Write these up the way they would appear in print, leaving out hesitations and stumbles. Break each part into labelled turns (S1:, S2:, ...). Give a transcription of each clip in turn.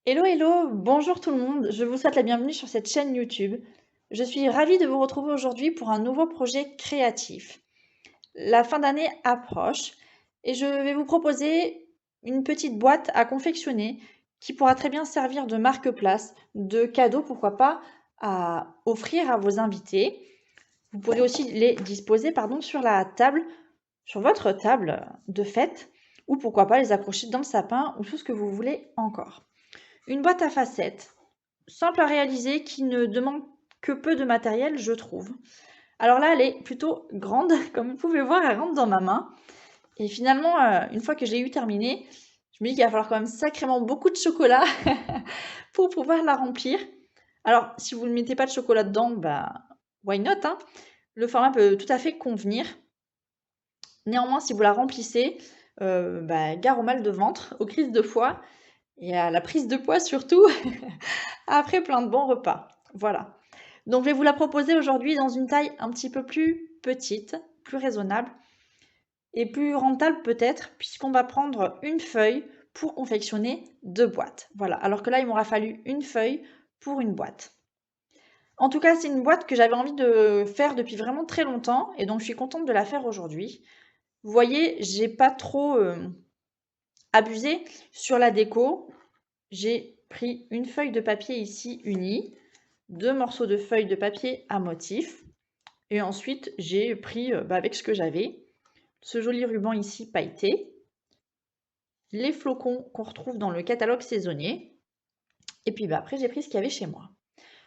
S1: Hello, hello, bonjour tout le monde, je vous souhaite la bienvenue sur cette chaîne YouTube. Je suis ravie de vous retrouver aujourd'hui pour un nouveau projet créatif. La fin d'année approche et je vais vous proposer une petite boîte à confectionner qui pourra très bien servir de marque-place, de cadeau, pourquoi pas, à offrir à vos invités. Vous pourrez aussi les disposer sur la table, sur votre table de fête, ou pourquoi pas les accrocher dans le sapin ou tout ce que vous voulez encore. Une boîte à facettes, simple à réaliser, qui ne demande que peu de matériel, je trouve. Alors là, elle est plutôt grande, comme vous pouvez voir, elle rentre dans ma main. Et finalement, une fois que j'ai eu terminé, je me dis qu'il va falloir quand même sacrément beaucoup de chocolat pour pouvoir la remplir. Alors, si vous ne mettez pas de chocolat dedans, bah, why not, hein? Le format peut tout à fait convenir. Néanmoins, si vous la remplissez, gare au mal de ventre, aux crises de foie et à la prise de poids surtout, après plein de bons repas. Voilà. Donc je vais vous la proposer aujourd'hui dans une taille un petit peu plus petite, plus raisonnable et plus rentable peut-être, puisqu'on va prendre une feuille pour confectionner 2 boîtes. Voilà, alors que là, il m'aura fallu une feuille pour une boîte. En tout cas, c'est une boîte que j'avais envie de faire depuis vraiment très longtemps et donc je suis contente de la faire aujourd'hui. Vous voyez, j'ai pas trop abusé sur la déco. J'ai pris une feuille de papier ici unie, 2 morceaux de feuilles de papier à motif et ensuite j'ai pris avec ce que j'avais, ce joli ruban ici pailleté, les flocons qu'on retrouve dans le catalogue saisonnier et puis après j'ai pris ce qu'il y avait chez moi.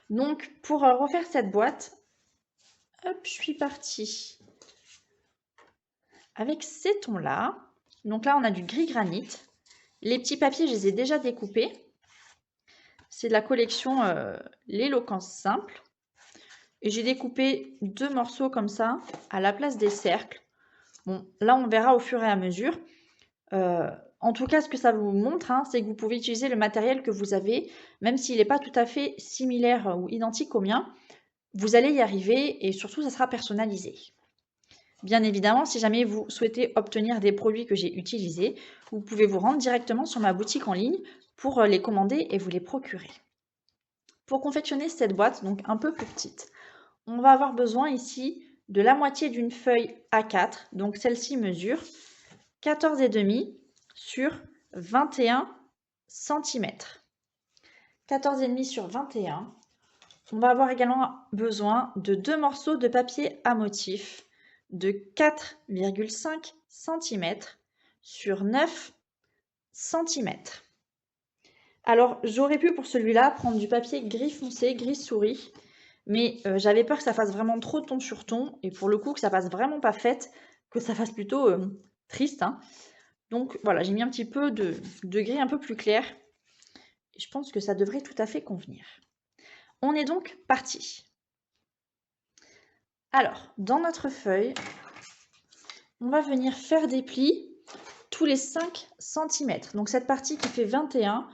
S1: Donc pour refaire cette boîte, hop, je suis partie avec ces tons là. Donc là on a du gris granit. Les petits papiers je les ai déjà découpés. C'est de la collection l'éloquence simple. Et j'ai découpé 2 morceaux comme ça à la place des cercles. Bon, là on verra au fur et à mesure. En tout cas, ce que ça vous montre, hein, c'est que vous pouvez utiliser le matériel que vous avez, même s'il n'est pas tout à fait similaire ou identique au mien, vous allez y arriver et surtout ça sera personnalisé. Bien évidemment, si jamais vous souhaitez obtenir des produits que j'ai utilisés, vous pouvez vous rendre directement sur ma boutique en ligne pour les commander et vous les procurer. Pour confectionner cette boîte, donc un peu plus petite, on va avoir besoin ici de la moitié d'une feuille A4, donc celle-ci mesure 14,5 sur 21 cm. 14,5 sur 21. On va avoir également besoin de 2 morceaux de papier à motif de 4,5 cm sur 9 cm. Alors, j'aurais pu pour celui-là prendre du papier gris foncé, gris souris, mais j'avais peur que ça fasse vraiment trop ton sur ton, et pour le coup que ça fasse vraiment pas fête, que ça fasse plutôt triste, hein. Donc voilà, j'ai mis un petit peu de gris un peu plus clair, et je pense que ça devrait tout à fait convenir. On est donc parti. Alors, dans notre feuille, on va venir faire des plis tous les 5 cm. Donc cette partie qui fait 21,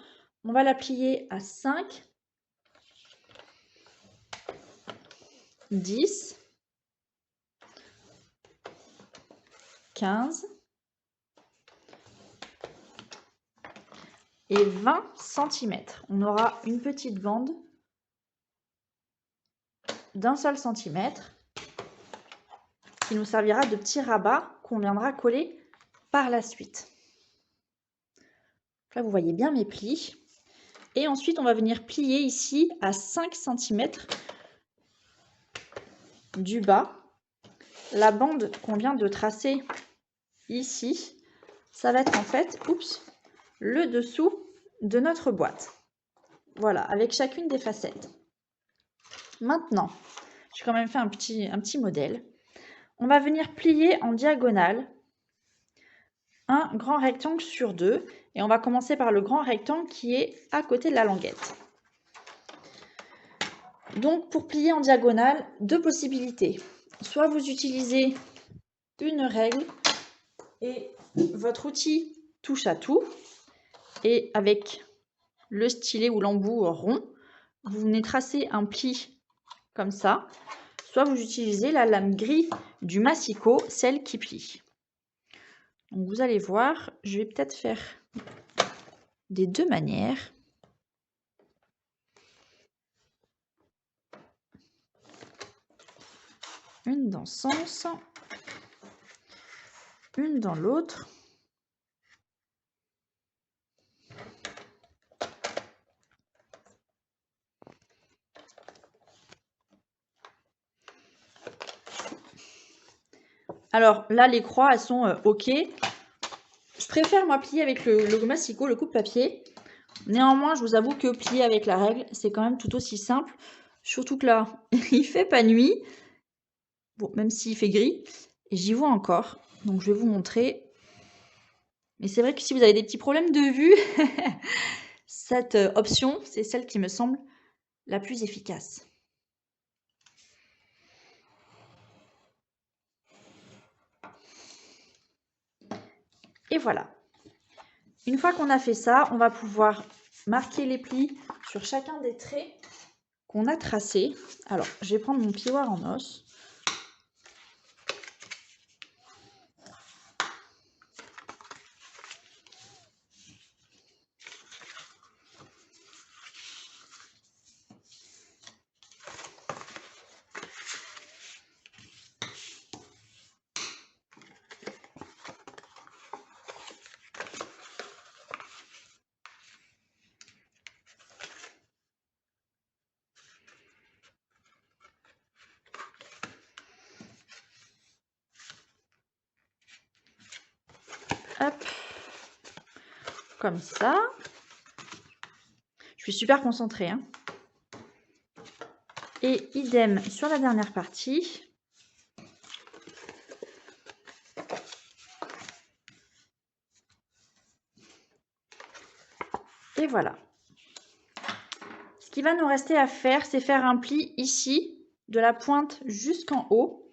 S1: on va la plier à 5, 10, 15 et 20 cm. On aura une petite bande d'un seul centimètre qui nous servira de petit rabat qu'on viendra coller par la suite. Là, vous voyez bien mes plis. Et ensuite, on va venir plier ici à 5 cm du bas. La bande qu'on vient de tracer ici, ça va être en fait, le dessous de notre boîte. Voilà, avec chacune des facettes. Maintenant, j'ai quand même fait un petit modèle. On va venir plier en diagonale un grand rectangle sur 2 et on va commencer par le grand rectangle qui est à côté de la languette. Donc pour plier en diagonale, 2 possibilités. Soit vous utilisez une règle et votre outil touche à tout et avec le stylet ou l'embout rond, vous venez tracer un pli comme ça. Soit vous utilisez la lame gris du massicot, celle qui plie. Donc vous allez voir, je vais peut-être faire des 2 manières. une dans ce sens, une dans l'autre. Alors là, les croix, elles sont OK. Je préfère moi plier avec le massicot, le coupe-papier. Néanmoins, je vous avoue que plier avec la règle, c'est quand même tout aussi simple. Surtout que là, il fait pas nuit. Bon, même s'il fait gris. Et j'y vois encore. Donc je vais vous montrer. Mais c'est vrai que si vous avez des petits problèmes de vue, cette option, c'est celle qui me semble la plus efficace. Et voilà. Une fois qu'on a fait ça, on va pouvoir marquer les plis sur chacun des traits qu'on a tracés. Alors, je vais prendre mon plioir en os. Hop, comme ça. Je suis super concentrée, hein. Et idem sur la dernière partie. Et voilà. Ce qui va nous rester à faire, c'est faire un pli ici, de la pointe jusqu'en haut.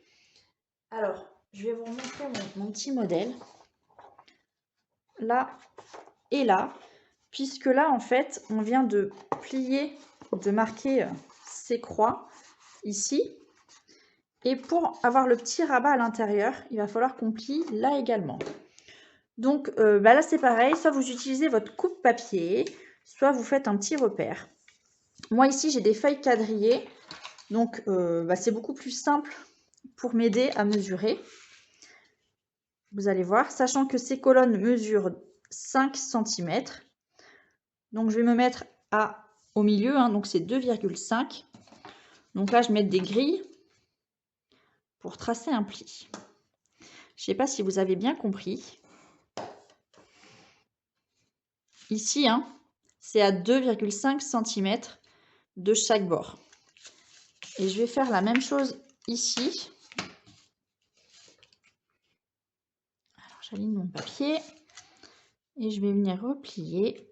S1: Alors, je vais vous montrer mon petit modèle. Là et là. Puisque là, en fait, on vient de plier, de marquer ces croix ici. Et pour avoir le petit rabat à l'intérieur, il va falloir qu'on plie là également. Donc là, c'est pareil. Soit vous utilisez votre coupe-papier, soit vous faites un petit repère. Moi, ici, j'ai des feuilles quadrillées. Donc, c'est beaucoup plus simple pour m'aider à mesurer. Vous allez voir, sachant que ces colonnes mesurent 5 cm. Donc, je vais me mettre au milieu, hein, donc c'est 2,5. Donc là, je mets des grilles pour tracer un pli. Je ne sais pas si vous avez bien compris. Ici, hein, c'est à 2,5 cm de chaque bord. Et je vais faire la même chose ici. Alors, j'aligne mon papier et je vais venir replier.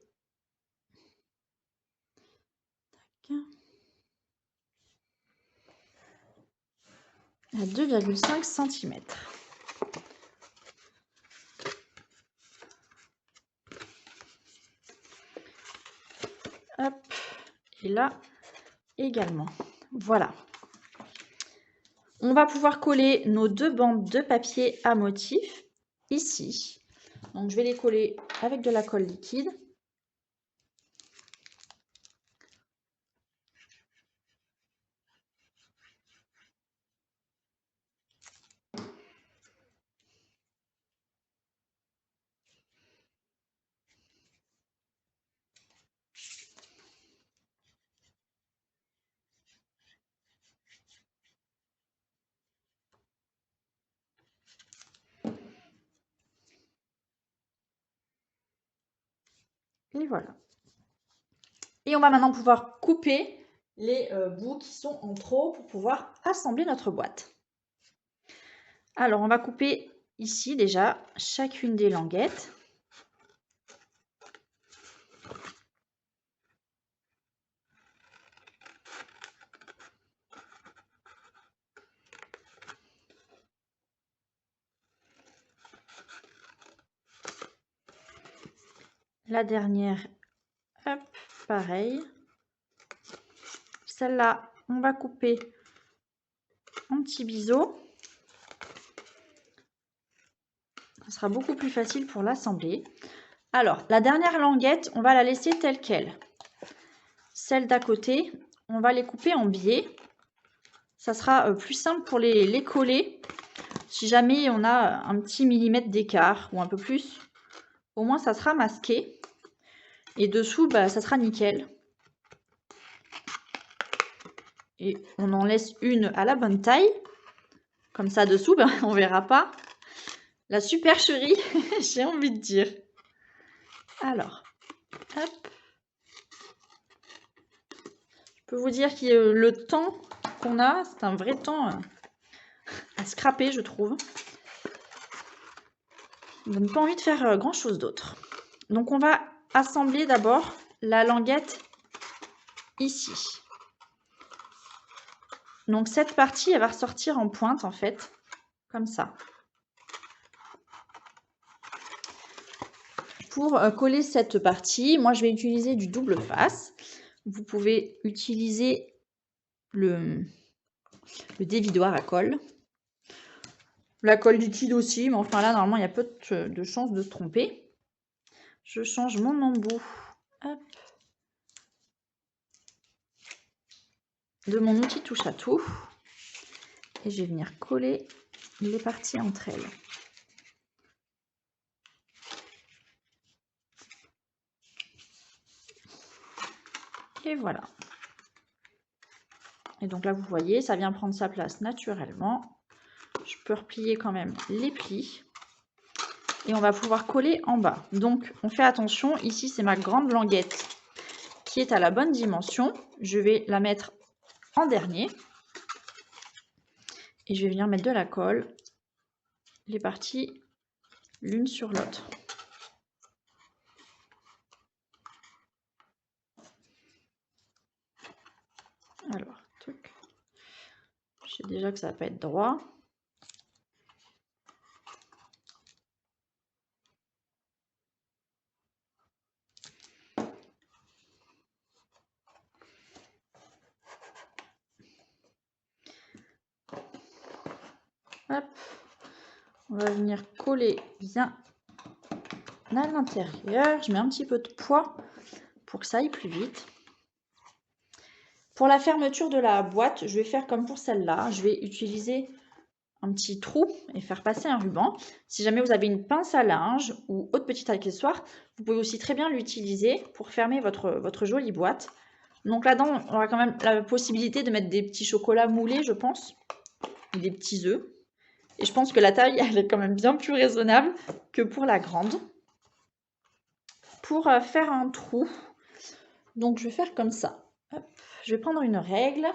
S1: À 2,5 cm. Hop, et là également. Voilà. On va pouvoir coller nos deux bandes de papier à motif ici. Donc je vais les coller avec de la colle liquide. Et voilà. Et on va maintenant pouvoir couper les bouts qui sont en trop pour pouvoir assembler notre boîte. Alors, on va couper ici déjà chacune des languettes. La dernière, hop, pareil. Celle-là, on va couper en petits biseaux. Ce sera beaucoup plus facile pour l'assembler. Alors, la dernière languette, on va la laisser telle qu'elle. Celle d'à côté, on va les couper en biais. Ça sera plus simple pour les coller. Si jamais on a un petit millimètre d'écart ou un peu plus, au moins ça sera masqué. Et dessous, bah, ça sera nickel. Et on en laisse une à la bonne taille. Comme ça, dessous, bah, on verra pas. La supercherie, j'ai envie de dire. Alors, hop. Je peux vous dire que le temps qu'on a, c'est un vrai temps à scraper, je trouve. On n'a pas envie de faire grand chose d'autre. Donc on va assembler d'abord la languette ici. Donc cette partie, elle va ressortir en pointe en fait, comme ça. Pour coller cette partie, moi je vais utiliser du double face. Vous pouvez utiliser le dévidoir à colle. La colle liquide aussi, mais enfin là normalement il y a peu de chances de se tromper. Je change mon embout. Hop. De mon outil touche à tout et je vais venir coller les parties entre elles. Et voilà. Et donc là vous voyez, ça vient prendre sa place naturellement. Je peux replier quand même les plis et on va pouvoir coller en bas. Donc on fait attention, ici c'est ma grande languette qui est à la bonne dimension. Je vais la mettre en dernier. Et je vais venir mettre de la colle, les parties l'une sur l'autre. Alors, je sais déjà que ça va pas être droit. Hop. On va venir coller bien à l'intérieur. Je mets un petit peu de poids pour que ça aille plus vite. Pour la fermeture de la boîte, je vais faire comme pour celle-là. Je vais utiliser un petit trou et faire passer un ruban. Si jamais vous avez une pince à linge ou autre petit accessoire, vous pouvez aussi très bien l'utiliser pour fermer votre jolie boîte. Donc là-dedans, on aura quand même la possibilité de mettre des petits chocolats moulés, je pense, et des petits œufs. Et je pense que la taille, elle est quand même bien plus raisonnable que pour la grande. Pour faire un trou, donc je vais faire comme ça. Hop. Je vais prendre une règle.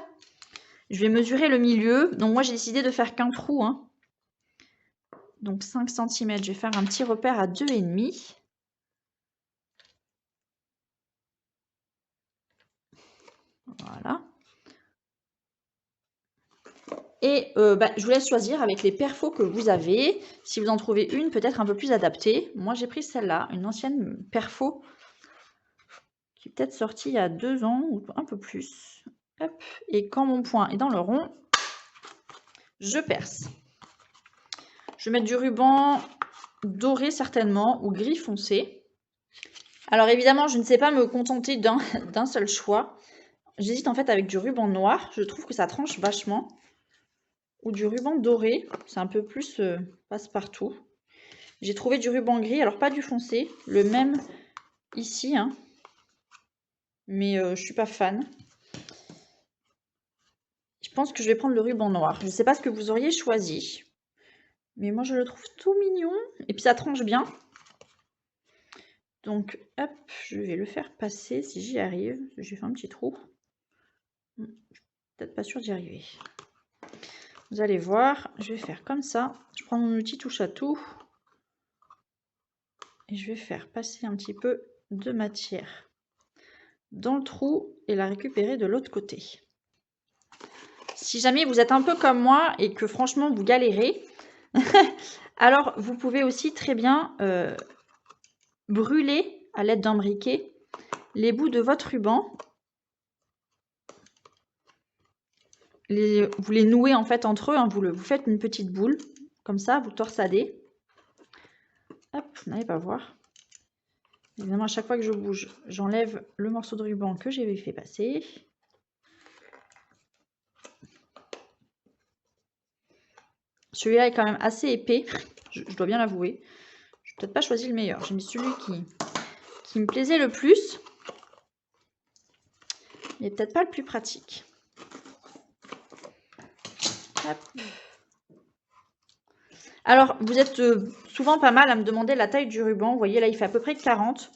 S1: Je vais mesurer le milieu. Donc moi, j'ai décidé de faire qu'un trou. Hein. Donc 5 cm. Je vais faire un petit repère à 2,5. Voilà. Et je vous laisse choisir avec les perfos que vous avez. Si vous en trouvez une peut-être un peu plus adaptée. Moi, j'ai pris celle-là, une ancienne perfo qui est peut-être sortie il y a 2 ans ou un peu plus. Hop. Et quand mon point est dans le rond, je perce. Je vais mettre du ruban doré certainement ou gris foncé. Alors évidemment, je ne sais pas me contenter d'un seul choix. J'hésite en fait avec du ruban noir. Je trouve que ça tranche vachement. Ou du ruban doré. C'est un peu plus passe-partout. J'ai trouvé du ruban gris. Alors pas du foncé. Le même ici. Hein. Mais je suis pas fan. Je pense que je vais prendre le ruban noir. Je ne sais pas ce que vous auriez choisi. Mais moi, je le trouve tout mignon. Et puis, ça tranche bien. Donc, hop, je vais le faire passer si j'y arrive. J'ai fait un petit trou. Je suis peut-être pas sûre d'y arriver. Vous allez voir, je vais faire comme ça. Je prends mon outil touche à tout. Et je vais faire passer un petit peu de matière dans le trou et la récupérer de l'autre côté. Si jamais vous êtes un peu comme moi et que franchement vous galérez, alors vous pouvez aussi très bien brûler à l'aide d'un briquet les bouts de votre ruban. Vous les nouez en fait entre eux, hein, vous faites une petite boule, comme ça, vous torsadez. Hop, vous n'allez pas voir. Évidemment, à chaque fois que je bouge, j'enlève le morceau de ruban que j'avais fait passer. Celui-là est quand même assez épais, je dois bien l'avouer. Je n'ai peut-être pas choisi le meilleur. J'ai mis celui qui me plaisait le plus. Il n'est peut-être pas le plus pratique. Hop. Alors, vous êtes souvent pas mal à me demander la taille du ruban. Vous voyez, là, il fait à peu près 40.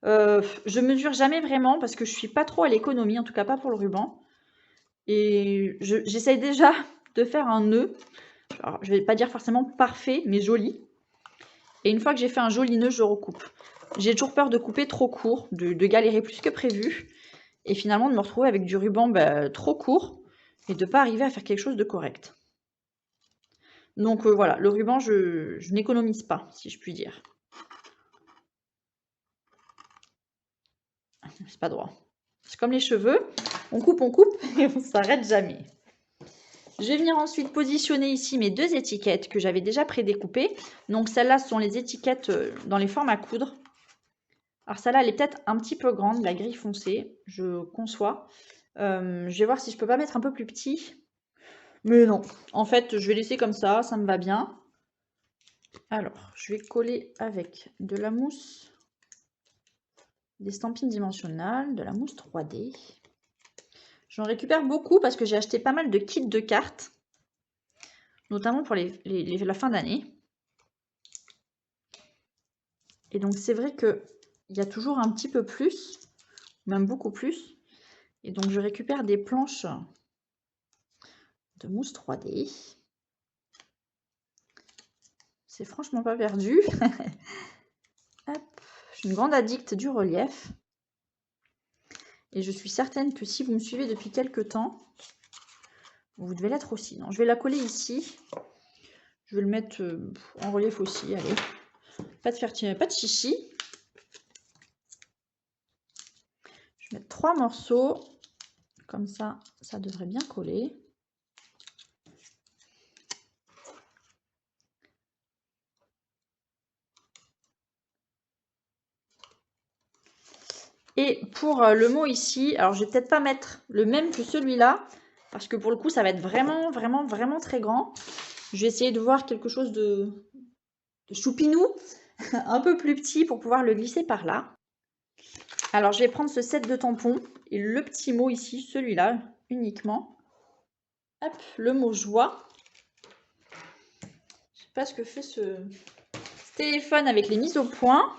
S1: Je mesure jamais vraiment parce que je suis pas trop à l'économie, en tout cas pas pour le ruban. Et j'essaye déjà de faire un nœud. Alors, je vais pas dire forcément parfait, mais joli. Et une fois que j'ai fait un joli nœud, je recoupe. J'ai toujours peur de couper trop court, de galérer plus que prévu. Et finalement de me retrouver avec du ruban trop court et de ne pas arriver à faire quelque chose de correct. Donc voilà, le ruban, je n'économise pas, si je puis dire. C'est pas droit. C'est comme les cheveux, on coupe et on s'arrête jamais. Je vais venir ensuite positionner ici mes deux étiquettes que j'avais déjà prédécoupées. Donc celles-là sont les étiquettes dans les formes à coudre. Alors celle-là, elle est peut-être un petit peu grande, la grille foncée, je conçois. Je vais voir si je peux pas mettre un peu plus petit. Mais non, en fait, je vais laisser comme ça me va bien. Alors, je vais coller avec de la mousse, des stampines dimensionnelles, de la mousse 3D. J'en récupère beaucoup parce que j'ai acheté pas mal de kits de cartes, notamment pour la fin d'année. Et donc, c'est vrai qu'il y a toujours un petit peu plus, même beaucoup plus. Et donc, je récupère des planches de mousse 3D. C'est franchement pas perdu. Hop. Je suis une grande addict du relief. Et je suis certaine que si vous me suivez depuis quelques temps, vous devez l'être aussi. Non, je vais la coller ici. Je vais le mettre en relief aussi. Allez. Pas de chichi. Je vais mettre 3 morceaux. Comme ça, ça devrait bien coller. Et pour le mot ici, alors je vais peut-être pas mettre le même que celui-là, parce que pour le coup, ça va être vraiment, vraiment, vraiment très grand. Je vais essayer de voir quelque chose de choupinou, un peu plus petit pour pouvoir le glisser par là. Alors, je vais prendre ce set de tampons et le petit mot ici, celui-là, uniquement. Hop, le mot joie. Je sais pas ce que fait ce téléphone avec les mises au point.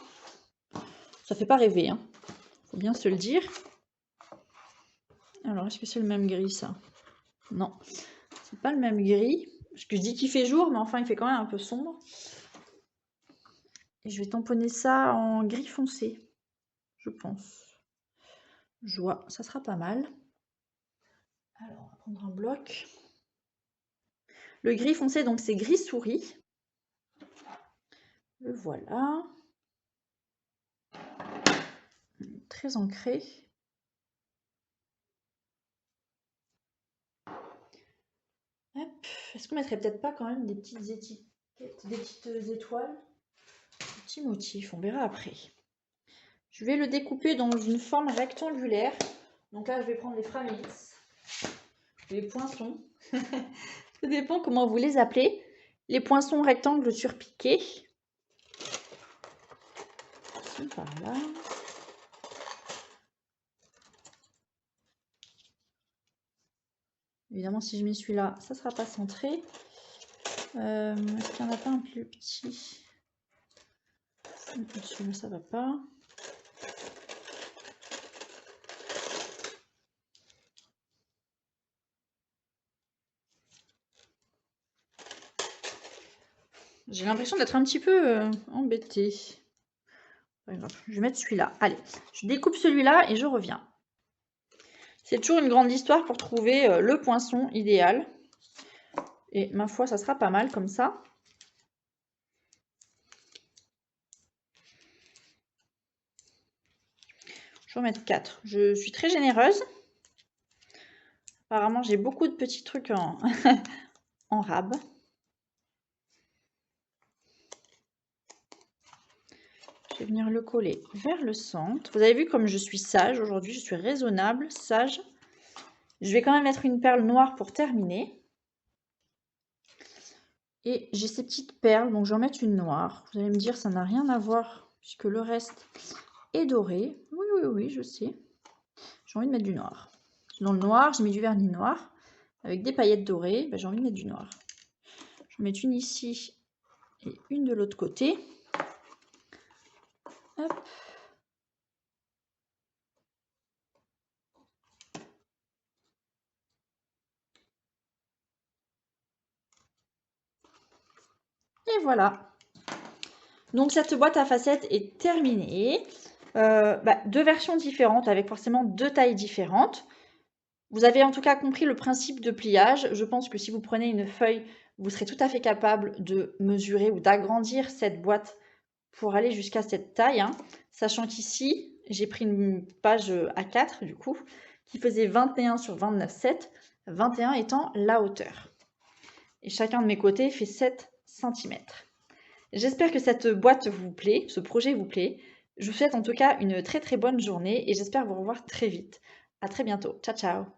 S1: Ça fait pas rêver, hein. Faut bien se le dire. Alors, est-ce que c'est le même gris, ça? Non, c'est pas le même gris. Parce que je dis qu'il fait jour, mais enfin, il fait quand même un peu sombre. Et je vais tamponner ça en gris foncé, je pense. Joie, ça sera pas mal. Alors, on va prendre un bloc. Le gris foncé, donc c'est gris souris. Le voilà. Très ancré. Est-ce qu'on mettrait peut-être pas quand même des petites étiquettes, des petites étoiles, des petits motifs, on verra après. Je vais le découper dans une forme rectangulaire. Donc là, je vais prendre les framelis, les poinçons. Ça dépend comment vous les appelez. Les poinçons rectangles surpiqués. Par là. Évidemment, si je mets celui-là, ça ne sera pas centré. Est-ce qu'il n'y en a pas un plus petit? Celui-là, ça va pas. J'ai l'impression d'être un petit peu embêtée. Je vais mettre celui-là. Allez, je découpe celui-là et je reviens. C'est toujours une grande histoire pour trouver le poinçon idéal. Et ma foi, ça sera pas mal comme ça. Je vais en mettre 4. Je suis très généreuse. Apparemment, j'ai beaucoup de petits trucs en, en rab. Je vais venir le coller vers le centre. Vous avez vu comme je suis sage aujourd'hui, je suis raisonnable, sage. Je vais quand même mettre une perle noire pour terminer. Et j'ai ces petites perles, donc je vais en mettre une noire. Vous allez me dire, ça n'a rien à voir, puisque le reste est doré. Oui, oui, oui, je sais. J'ai envie de mettre du noir. Dans le noir, j'ai mis du vernis noir, avec des paillettes dorées. J'ai envie de mettre du noir. Je vais mettre une ici et une de l'autre côté. Hop. Et voilà. Donc cette boîte à facettes est terminée. Deux versions différentes avec forcément deux tailles différentes. Vous avez en tout cas compris le principe de pliage. Je pense que si vous prenez une feuille, vous serez tout à fait capable de mesurer ou d'agrandir cette boîte pour aller jusqu'à cette taille. Sachant qu'ici, j'ai pris une page A4 du coup, qui faisait 21 sur 29,7, 21 étant la hauteur. Et chacun de mes côtés fait 7 cm. J'espère que cette boîte vous plaît, ce projet vous plaît. Je vous souhaite en tout cas une très très bonne journée et j'espère vous revoir très vite. À très bientôt. Ciao ciao.